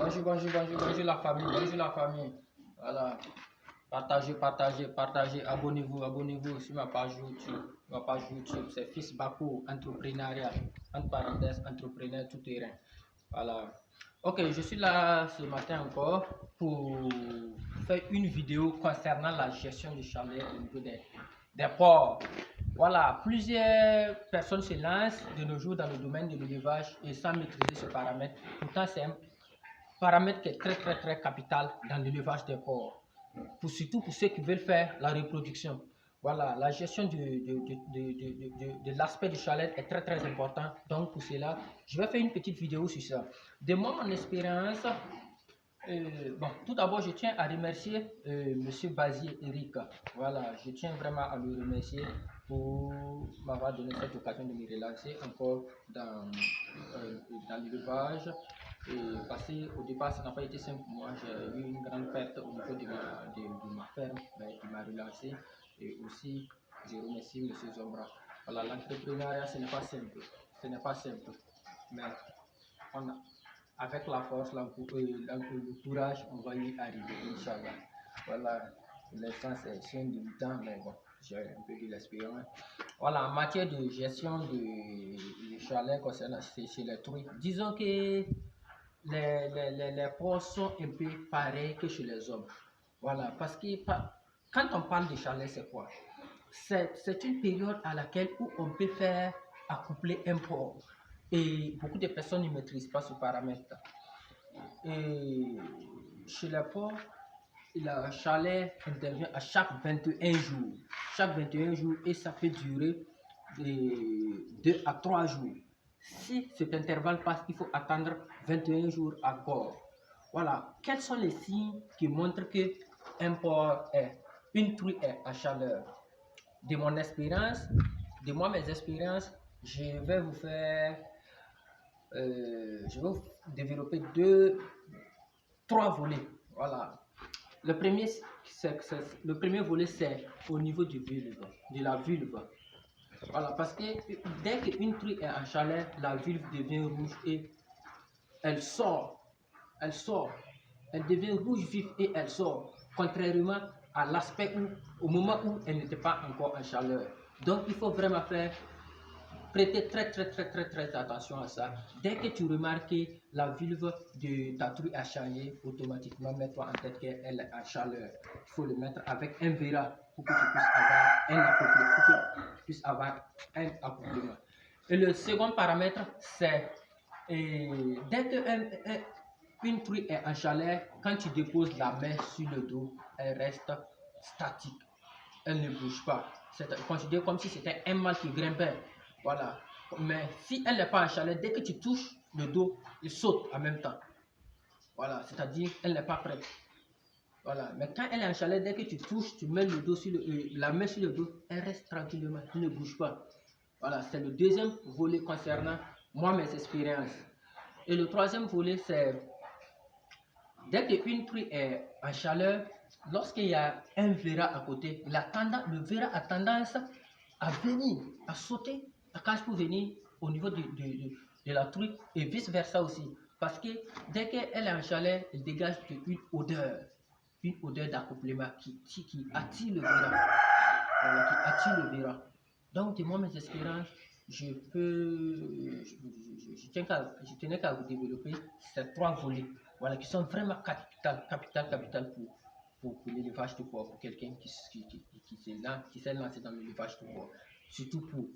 bonjour la famille, bonjour la famille. Voilà, partagez, abonnez-vous sur ma page YouTube, c'est Fils Bakou, entrepreneuriat, entre parenthèses, entrepreneur tout terrain. Voilà. Ok, je suis là ce matin encore pour faire une vidéo concernant la gestion du chalet au niveau des porcs. Voilà, plusieurs personnes se lancent de nos jours dans le domaine de l'élevage et sans maîtriser ce paramètre. Pourtant, c'est un paramètre qui est très capital dans l'élevage des porcs. Surtout pour ceux qui veulent faire la reproduction. Voilà, la gestion de l'aspect du chalet est très important. Donc pour cela, je vais faire une petite vidéo sur ça. De moi, mon expérience, bon, tout d'abord, je tiens à remercier Monsieur Bazier Eric. Voilà, je tiens vraiment à le remercier pour m'avoir donné cette occasion de me relancer encore dans l'élevage. Parce qu'au départ, ça n'a pas été simple pour moi. J'ai eu une grande perte au niveau de ma ferme, mais il m'a relancé. Et aussi, je remercie M. Zombra. Voilà, l'entrepreneuriat, ce n'est pas simple. Ce n'est pas simple. Mais on a, avec la force, le courage, on va y arriver, Inch'Allah. Voilà, l'instant, c'est un débutant, mais bon, j'ai un peu de l'expérience. Voilà, en matière de gestion du chalet concernant chez les truies, disons que les porcs sont un peu pareils que chez les hommes. Voilà, parce que quand on parle de chalet, c'est quoi? C'est une période à laquelle où on peut faire accoupler un porc. Et beaucoup de personnes ne maîtrisent pas ce paramètre. Et chez les porcs, le chalet intervient à chaque 21 jours. Chaque 21 jours et ça peut durer de 2 à 3 jours. Si cet intervalle passe, il faut attendre 21 jours encore. Voilà. Quels sont les signes qui montrent que une truie est à chaleur? De mon expérience, mes expériences, je vais vous développer trois volets. Voilà. Le premier volet, c'est au niveau de la vulve. Voilà, parce que dès qu'une truie est en chaleur, la vulve devient rouge et elle sort. Elle devient rouge vif et elle sort. Contrairement à l'aspect au moment où elle n'était pas encore en chaleur. Donc, il faut vraiment prêter très attention à ça. Dès que tu remarques que la vulve de ta truie a changé, automatiquement, mets-toi en tête qu'elle est en chaleur. Il faut le mettre avec un verra pour que tu puisses avoir un accouplement. Et le second paramètre, c'est dès qu'une truie est en chaleur, quand tu déposes la main sur le dos, elle reste statique. Elle ne bouge pas. C'est considéré comme si c'était un mâle qui grimpait. Voilà. Mais si elle n'est pas en chaleur, dès que tu touches le dos, il saute en même temps. Voilà. C'est-à-dire qu'elle n'est pas prête. Voilà. Mais quand elle est en chaleur, dès que tu touches, tu mets le dos sur la main sur le dos, elle reste tranquillement. Elle ne bouge pas. Voilà. C'est le deuxième volet concernant mes expériences. Et le troisième volet, c'est dès qu'une truie est en chaleur, lorsqu'il y a un verra à côté, le verra a tendance à venir, à sauter la cage pour venir au niveau de la truie et vice versa aussi. Parce que dès qu'elle est en chaleur, elle dégage une odeur d'accouplement qui attire le verra. Voilà, qui attire le verra. Donc, de moi, mes expériences, je tenais qu'à vous développer ces trois volets, voilà, qui sont vraiment capital pour l'élevage de porc, pour quelqu'un qui s'est lancé dans l'élevage de porc, surtout pour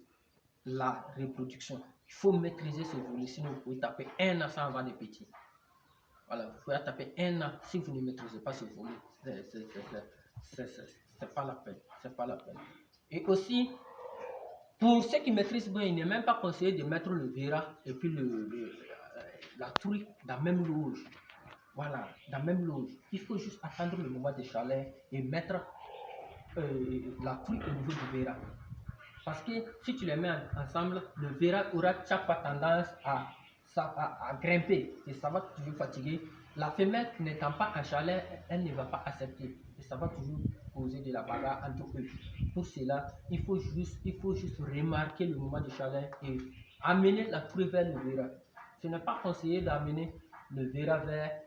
la reproduction. Il faut maîtriser ce volet, sinon vous pouvez taper un an sans avoir de petits. Voilà, vous pouvez taper un an si vous ne maîtrisez pas ce volet. C'est pas la peine. C'est pas la peine. Et aussi, pour ceux qui maîtrisent bien, il n'est même pas conseillé de mettre le verra et puis la truie dans la même loge. Voilà, dans la même loge. Il faut juste attendre le moment de chaleur et mettre la truie au niveau du verra. Parce que si tu les mets ensemble, le verra aura chaque fois tendance à grimper et ça va toujours fatiguer. La femelle n'étant pas en chaleur, elle ne va pas accepter et ça va toujours causer de la bagarre entre eux. Pour cela, il faut juste remarquer le moment de chaleur et amener la truie vers le verra. Ce n'est pas conseillé d'amener le verra vers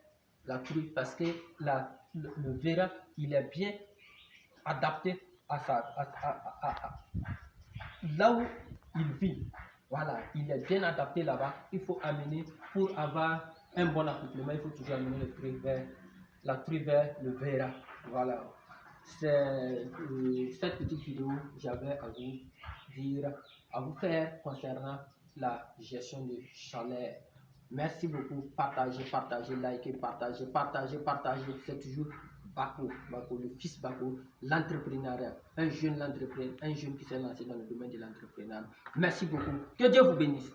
la truie parce que le Vera, il est bien adapté à là où il vit. Voilà, il est bien adapté là-bas. Il faut amener, pour avoir un bon accouplement, il faut toujours amener la truie vers le Vera. Voilà. C'est cette petite vidéo que j'avais à vous dire, à vous faire concernant la gestion de chaleur. Merci beaucoup. Partagez, partagez, likez, partagez, partagez, partagez. C'est toujours Bako, le fils Bako, l'entrepreneuriat, un jeune entrepreneur, un jeune qui s'est lancé dans le domaine de l'entrepreneuriat. Merci beaucoup. Que Dieu vous bénisse.